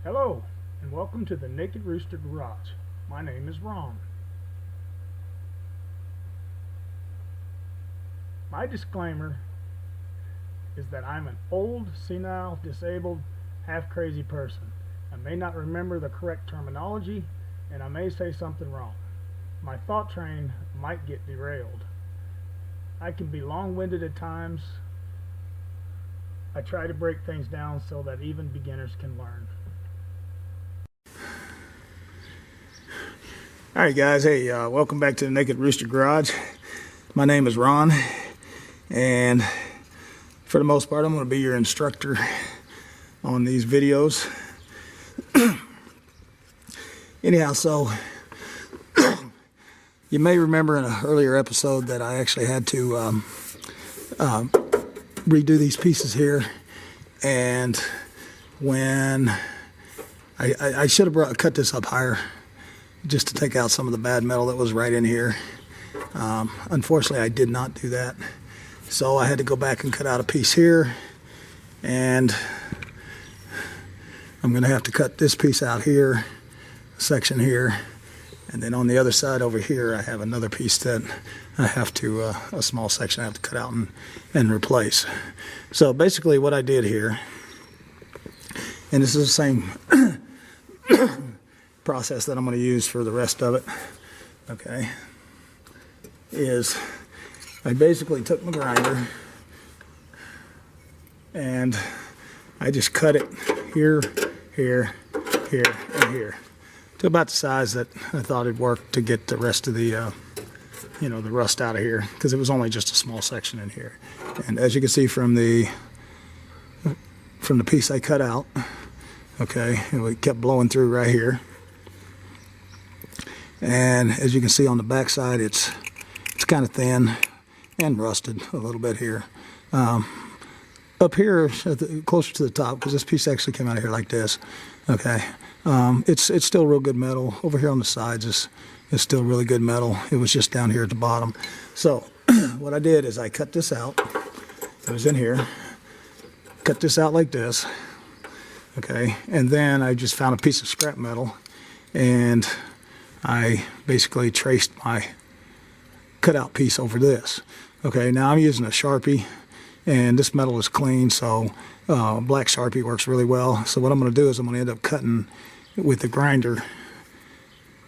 Hello, and welcome to the Naked Rooster Garage. My name is Ron. My disclaimer is that I'm an old, senile, disabled, half-crazy person. I may not remember the correct terminology, and I may say something wrong. My thought train might get derailed. I can be long-winded at times. I try to break things down so that even beginners can learn. Alright guys, hey, welcome back to the Naked Rooster Garage. My name is Ron, and for the most part I'm going to be your instructor on these videos. Anyhow, so you may remember in an earlier episode that I actually had to redo these pieces here, and when I should have cut this up higher just to take out some of the bad metal that was right in here. Unfortunately, I did not do that, so I had to go back and cut out a piece here, and I'm going to have to cut this piece out here, section here, and then on the other side over here I have another piece that I have to, a small section I have to cut out and replace. So basically what I did here, and this is the same process that I'm going to use for the rest of it, okay, is I basically took my grinder and I just cut it here, here, here, and here to about the size that I thought it'd work to get the rest of the the rust out of here, because it was only just a small section in here. And as you can see from the piece I cut out, okay, it kept blowing through right here. And as you can see on the back side, it's kind of thin and rusted a little bit here. Up here, closer to the top, because this piece actually came out of here like this. Okay, it's still real good metal. Over here on the sides is still really good metal. It was just down here at the bottom. So what I did is I cut this out. It was in here. Cut this out like this. Okay, and then I just found a piece of scrap metal, and I basically traced my cutout piece over this. Okay, now I'm using a Sharpie, and this metal is clean, so black Sharpie works really well. So what I'm going to do is I'm going to end up cutting with the grinder,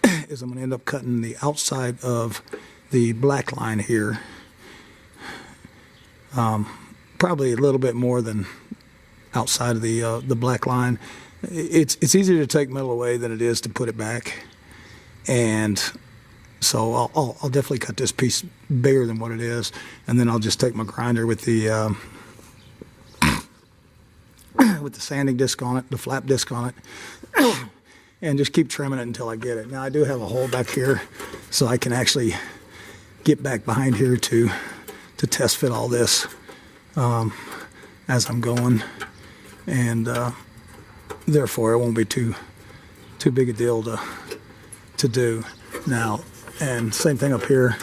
is I'm going to end up cutting the outside of the black line here, probably a little bit more than outside of the black line. It's easier to take metal away than it is to put it back. And so I'll definitely cut this piece bigger than what it is, and then I'll just take my grinder with the sanding disc on it, the flap disc on it, and just keep trimming it until I get it. Now I do have a hole back here, so I can actually get back behind here to test fit all this as I'm going, and therefore it won't be too big a deal to do. Now, and same thing up here.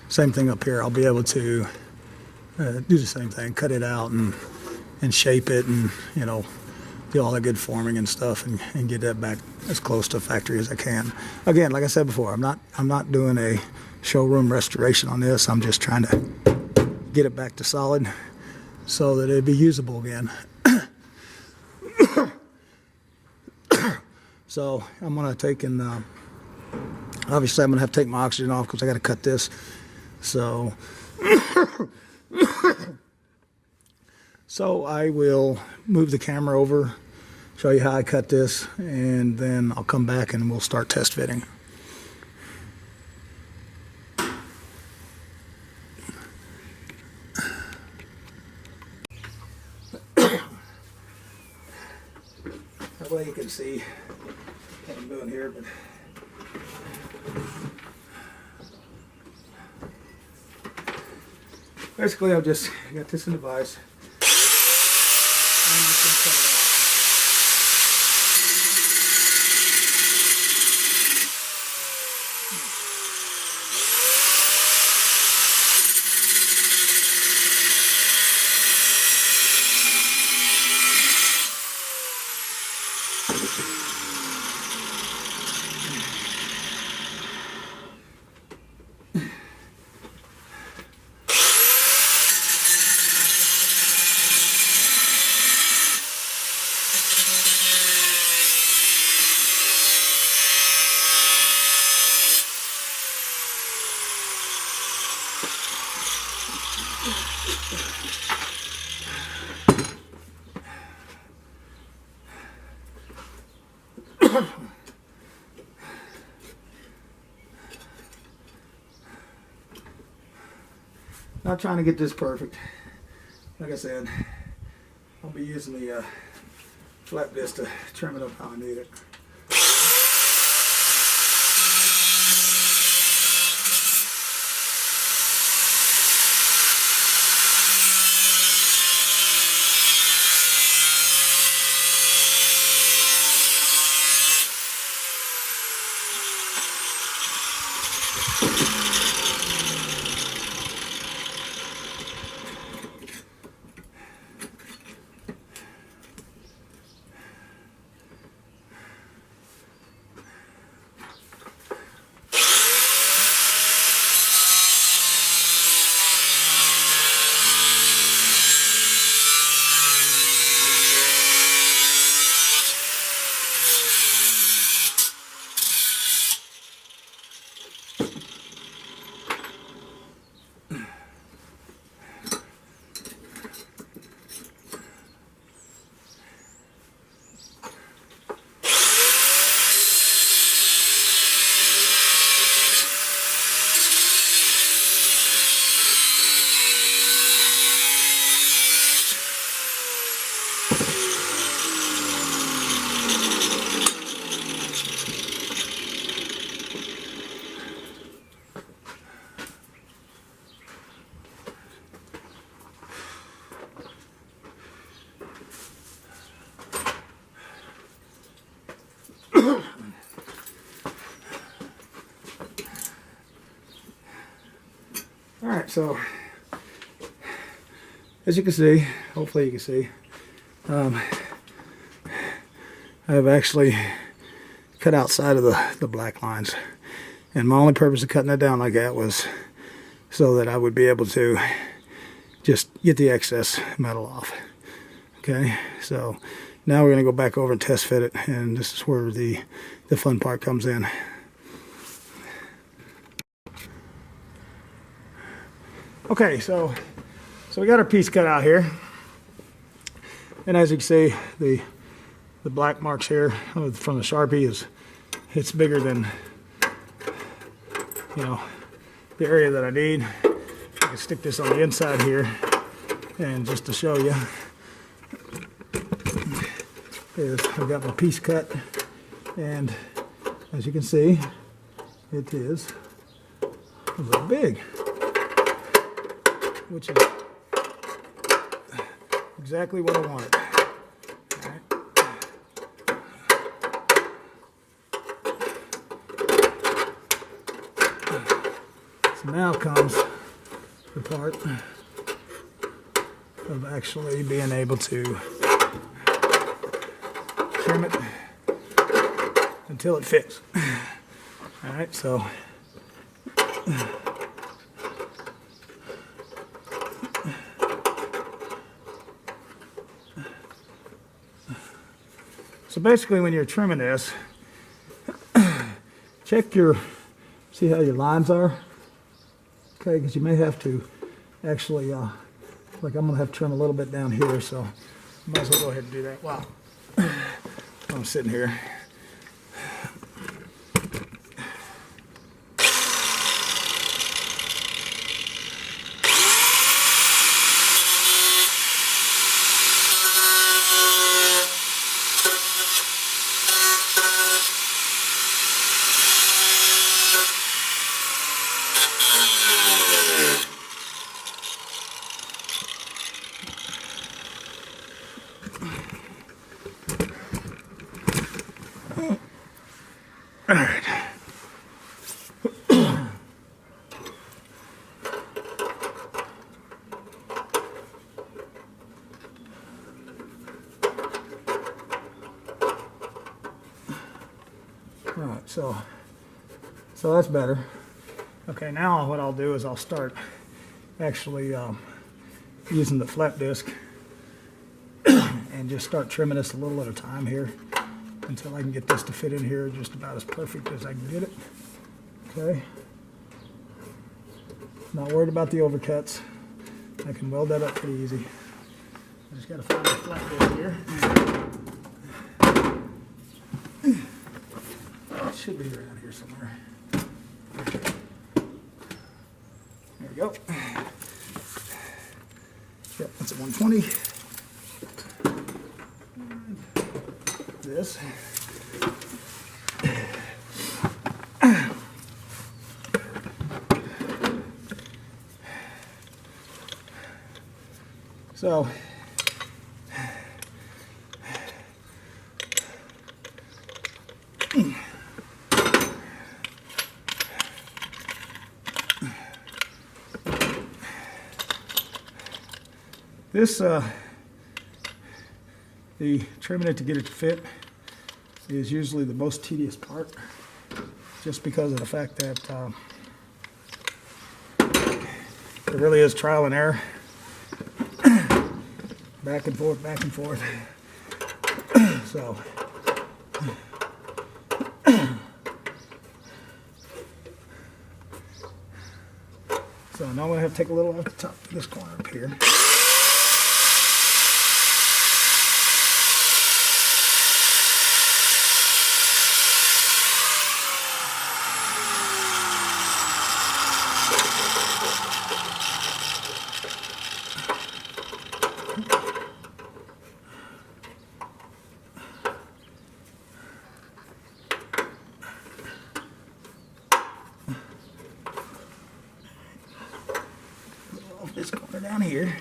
Same thing up here. I'll be able to do the same thing, cut it out and shape it, and do all the good forming and stuff, and get that back as close to factory as I can. Again, like I said before, I'm not doing a showroom restoration on this. I'm just trying to get it back to solid so that it'd be usable again. So I'm going to take and obviously I'm going to have to take my oxygen off because I got to cut this. So so I will move the camera over, show you how I cut this, and then I'll come back and we'll start test fitting. That way you can see what I'm doing here, but basically I've just got this in the vise. I'm just going to cut it out. not trying to get this perfect. Like I said, I'll be using the flap disc to trim it up how I need it. Alright, so as you can see, hopefully you can see, I've actually cut outside of the black lines, and my only purpose of cutting that down like that was so that I would be able to just get the excess metal off. Okay, so now we're going to go back over and test fit it, and this is where the fun part comes in. Okay, so we got our piece cut out here, and as you can see, the black marks here from the Sharpie it's bigger than, you know, the area that I need. I can stick this on the inside here, and just to show you, I've got my piece cut, and as you can see, it is a little big, which is exactly what I wanted. All right. So now comes the part of actually being able to trim it until it fits. All right, so basically when you're trimming this, check see how your lines are, okay, because you may have to actually, like I'm going to have to trim a little bit down here, so might as well go ahead and do that while I'm sitting here. All right. All right, so that's better. Okay, now what I'll do is I'll start actually using the flap disc and just start trimming this a little at a time here until I can get this to fit in here just about as perfect as I can get it. Okay. Not worried about the overcuts. I can weld that up pretty easy. I just got to find the flap disc here. It should be around here somewhere. There we go. Yep, that's a 120. This. So this, the trimming it to get it to fit is usually the most tedious part, just because of the fact that it really is trial and error. Back and forth, back and forth. So now I'm going to have to take a little off the top of this corner up here. This corner down here.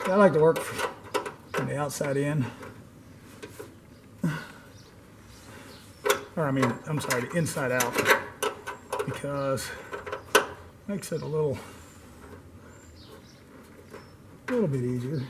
I like to work from the outside in. Or I'm sorry, the inside out, because it makes it a little bit easier.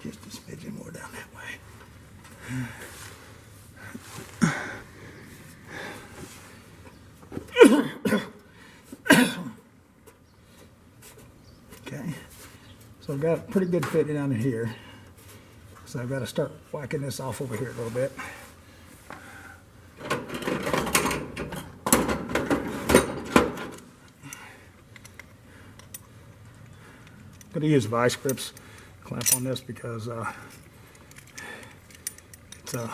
Just a smidgen more down that way. Okay, so I've got a pretty good fit down in here. So I've got to start whacking this off over here a little bit. I'm going to use vice grips clamp on this because it's a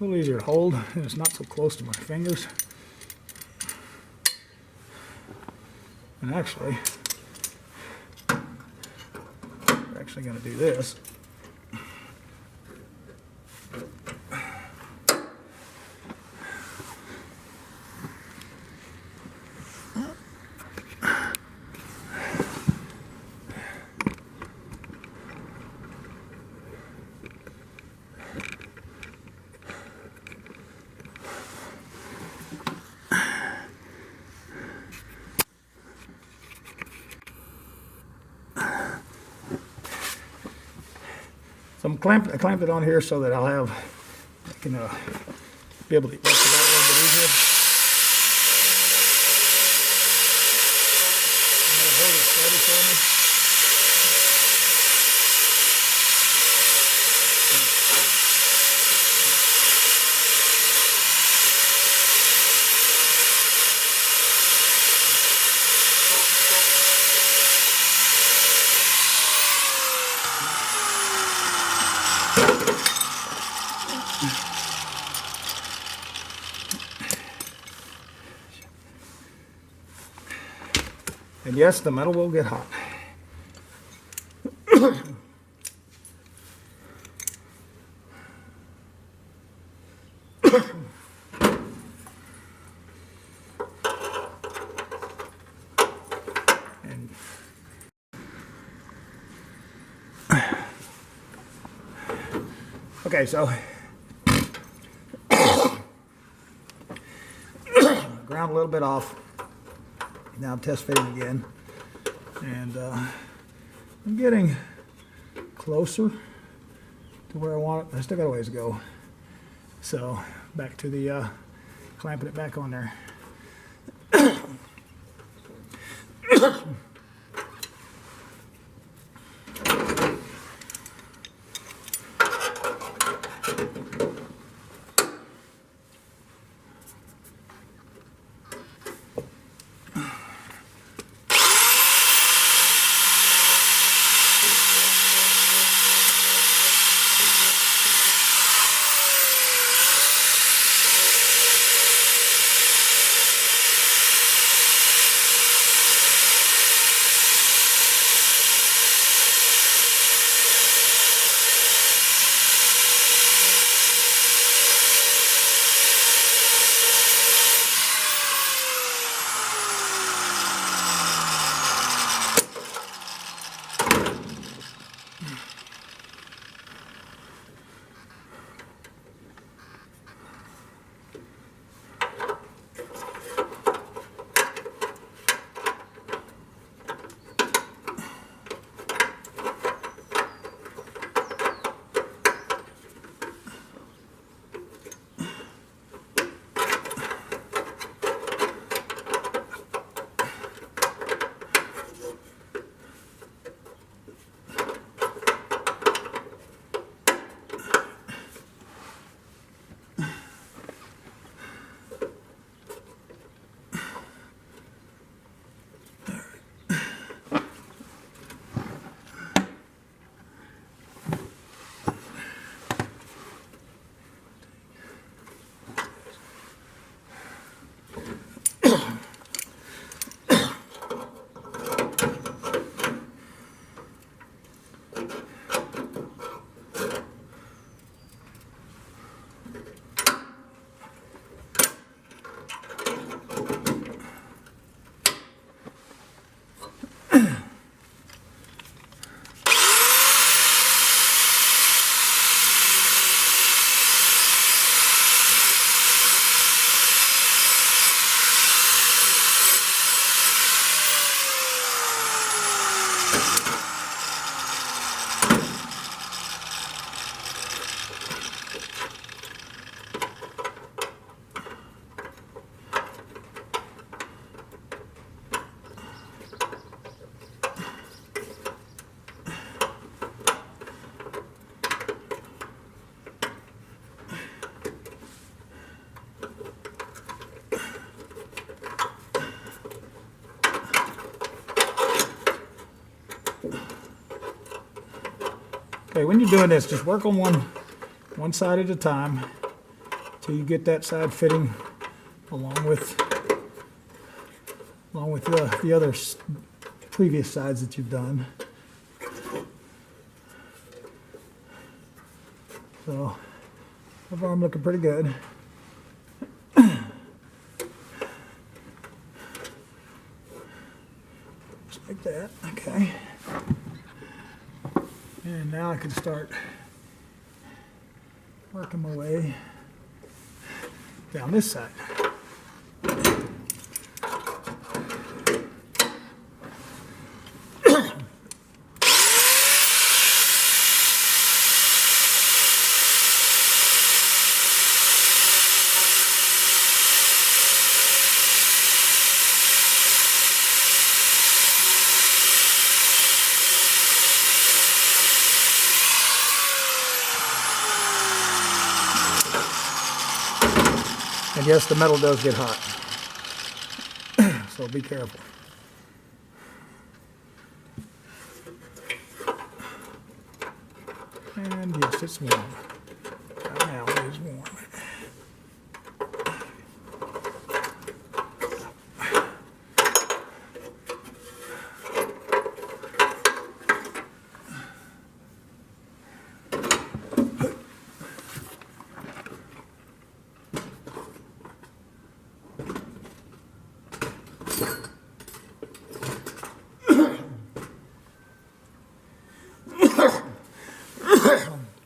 little easier to hold and it's not so close to my fingers. And actually, we're actually going to do this. So I clamped it on here so that I can be able to get it out a little bit easier. I'm going to hold it steady for me. And yes, the metal will get hot. Okay, so ground a little bit off. Now I'm test fitting again, and I'm getting closer to where I want it. I still got a ways to go. So back to the clamping it back on there. Okay, when you're doing this, just work on one side at a time till you get that side fitting along with the other previous sides that you've done. So, so far I'm looking pretty good. Just like that, okay. And now I can start working my way down this side. And yes, the metal does get hot, so be careful. And yes, it's warm. Right now it is warm.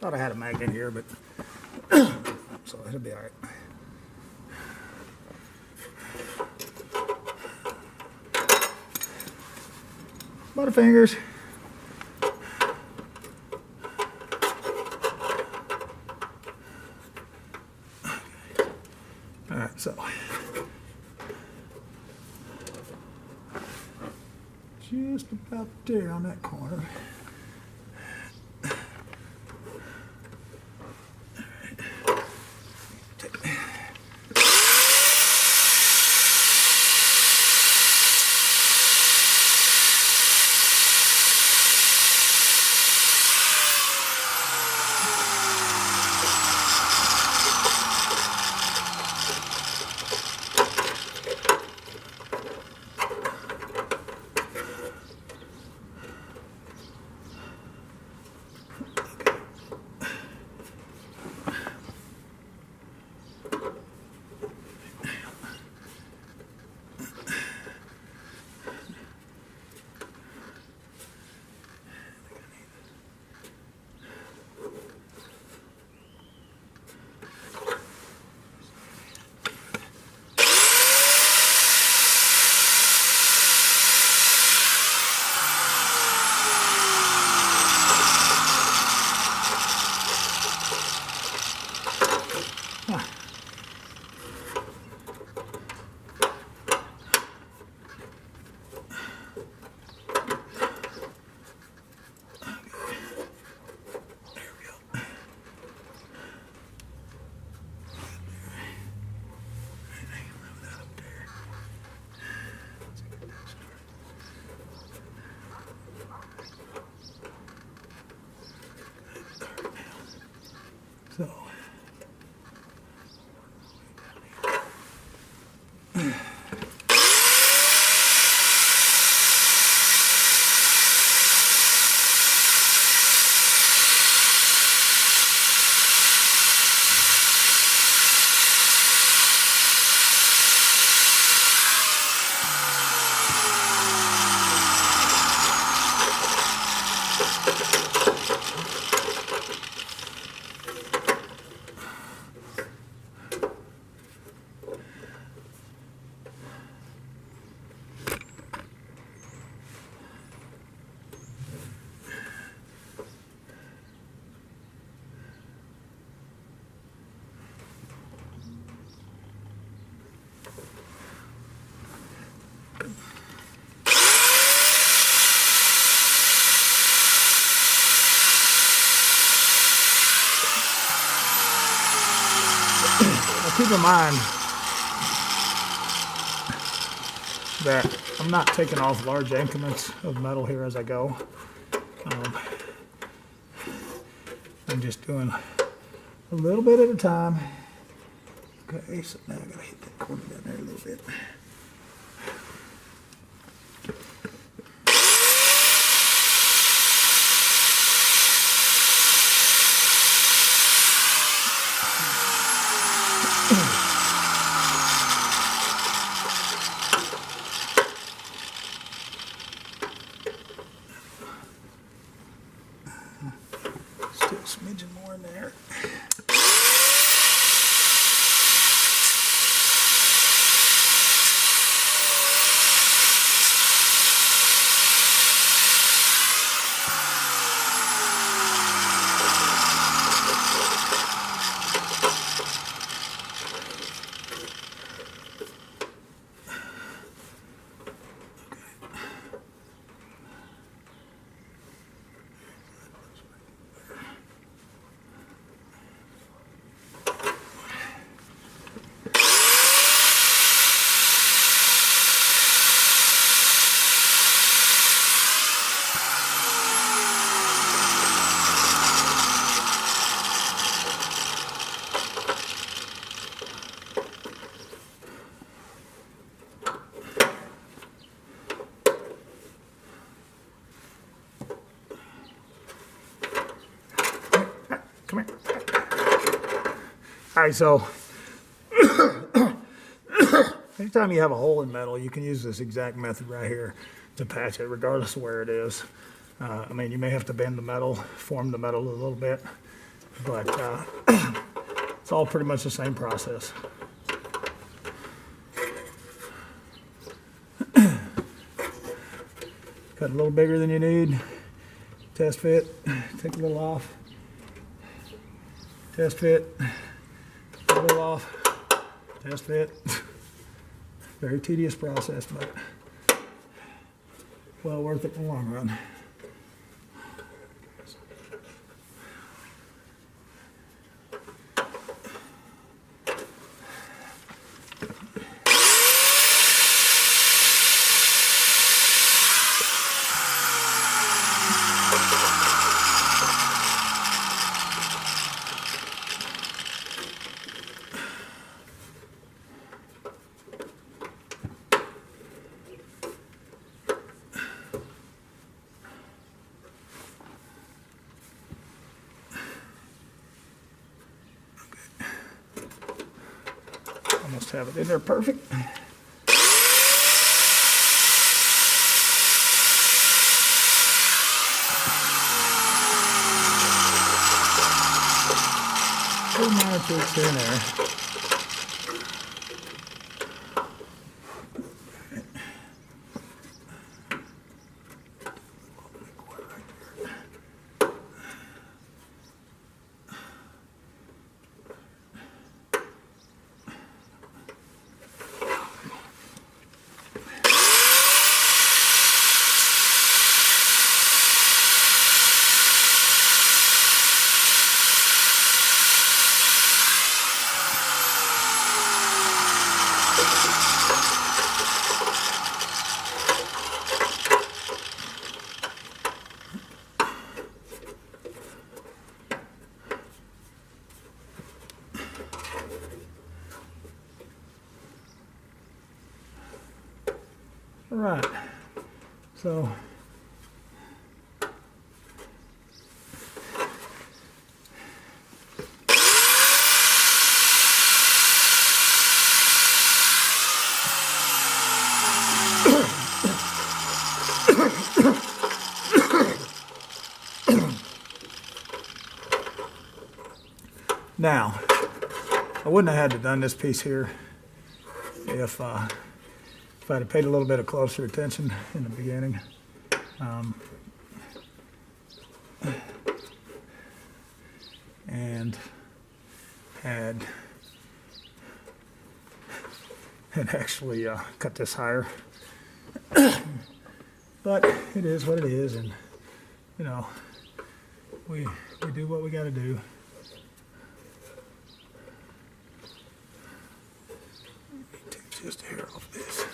Thought I had a magnet here, but so it'll be all right. Butterfingers. All right, so just about there on that corner. So keep in mind that I'm not taking off large increments of metal here as I go. I'm just doing a little bit at a time. Okay, so now I gotta hit that corner down there a little bit. Still a smidgen more in there. All right, so anytime you have a hole in metal, you can use this exact method right here to patch it, regardless of where it is. I mean, you may have to bend the metal, form the metal a little bit, but it's all pretty much the same process. Cut a little bigger than you need. Test fit, take a little off. Test fit, take a little off. Test fit. Very tedious process, but well worth it in the long run. Almost have it in there perfect. Little minor tweaks here and there. All right, so now, I wouldn't have had to done this piece here if I'd have paid a little bit of closer attention in the beginning. And had actually cut this higher. But it is what it is, and you know, we do what we got to do. Take just a hair off this.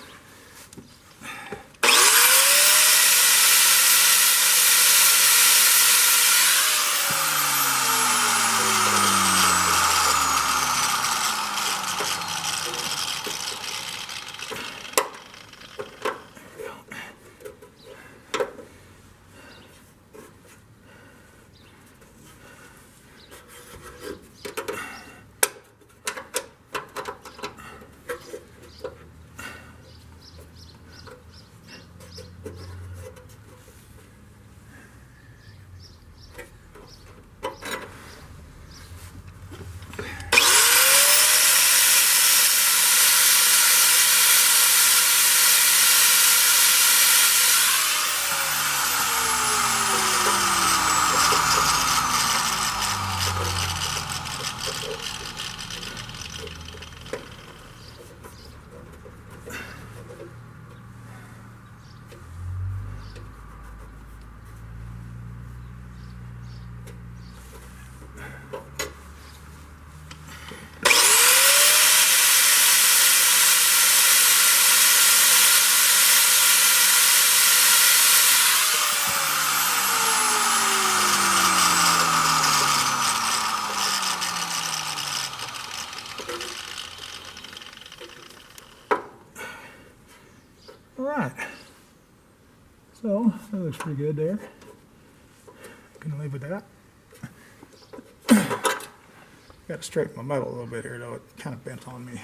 All right, so that looks pretty good there. Gonna leave with that. Got to straighten my metal a little bit here though. It kind of bent on me.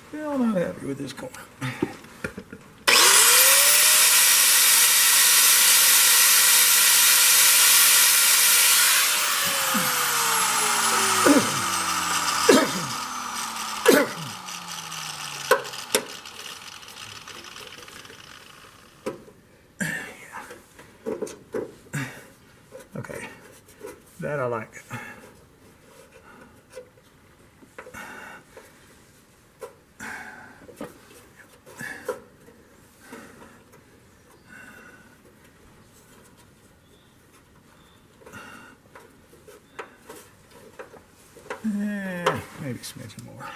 Still not happy with this corner. Okay, that I like. Maybe a smidgen more.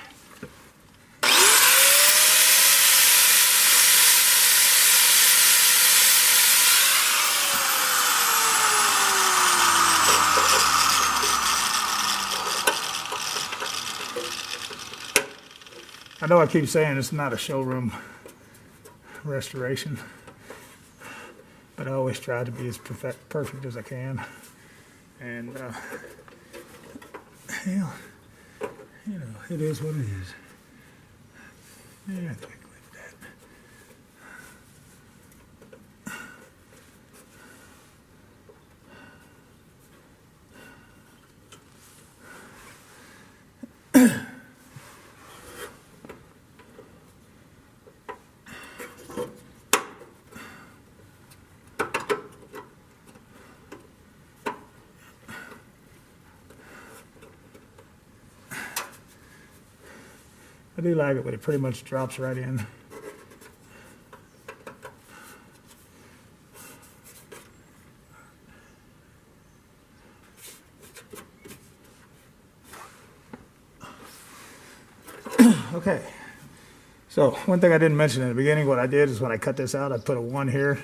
I know I keep saying it's not a showroom restoration, but I always try to be as perfect as I can. And hell, you know, it is what it is. Yeah, I think like that. I do like it, but it pretty much drops right in. Okay, so one thing I didn't mention in the beginning, what I did is when I cut this out, I put a 1 here,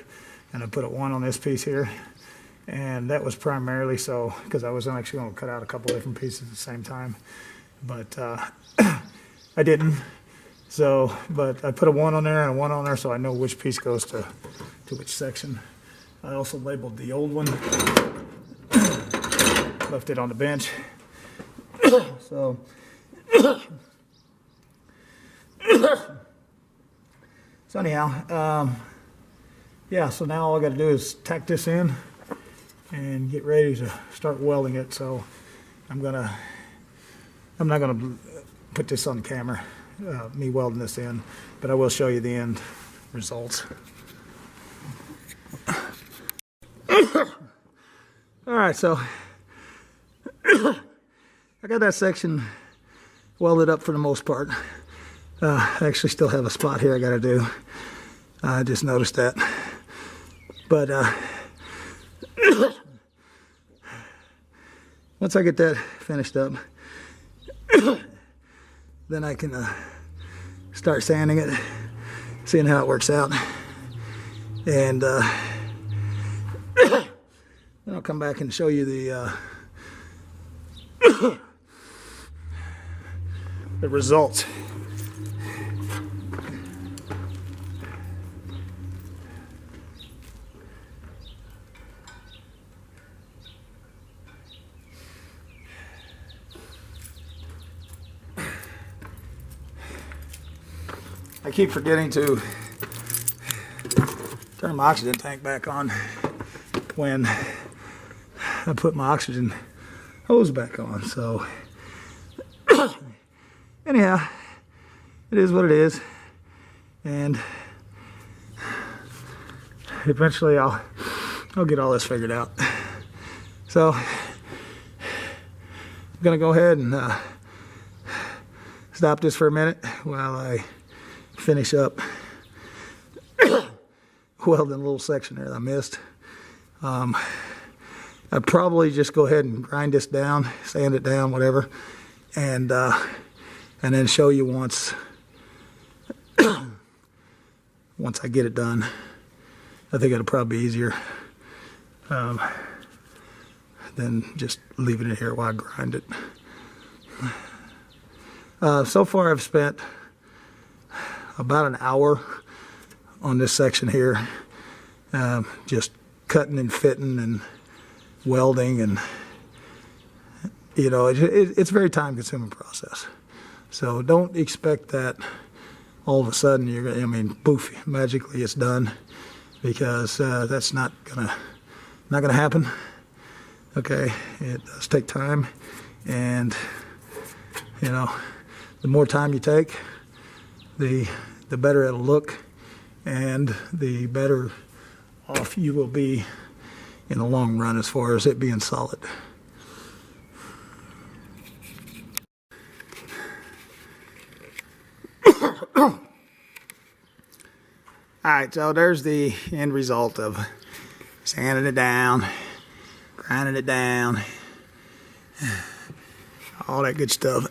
and I put a 1 on this piece here. And that was primarily so, because I was actually going to cut out a couple different pieces at the same time. But I didn't. So, but I put a 1 on there and a 1 on there so I know which piece goes to which section. I also labeled the old one. Left it on the bench. So, anyhow, yeah, so now all I got to do is tack this in and get ready to start welding it. So I'm not gonna put this on camera, me welding this in, but I will show you the end results. All right, so I got that section welded up for the most part. I actually still have a spot here I gotta do. I just noticed that. But once I get that finished up, then I can start sanding it, seeing how it works out. And then I'll come back and show you the results. I keep forgetting to turn my oxygen tank back on when I put my oxygen hose back on. So anyhow, it is what it is, and eventually I'll get all this figured out. So I'm gonna go ahead and stop this for a minute while I finish up welding a little section there that I missed. I'd probably just go ahead and grind this down, sand it down, whatever, and then show you once once I get it done. I think it'll probably be easier than just leaving it here while I grind it. So far I've spent about an hour on this section here, just cutting and fitting and welding, and you know, it's a very time consuming process. So don't expect that all of a sudden you're gonna, I mean, poof, magically it's done, because that's not gonna happen. Okay, it does take time, and you know, the more time you take, the better it'll look, and the better off you will be in the long run as far as it being solid. Alright, so there's the end result of sanding it down, grinding it down, all that good stuff.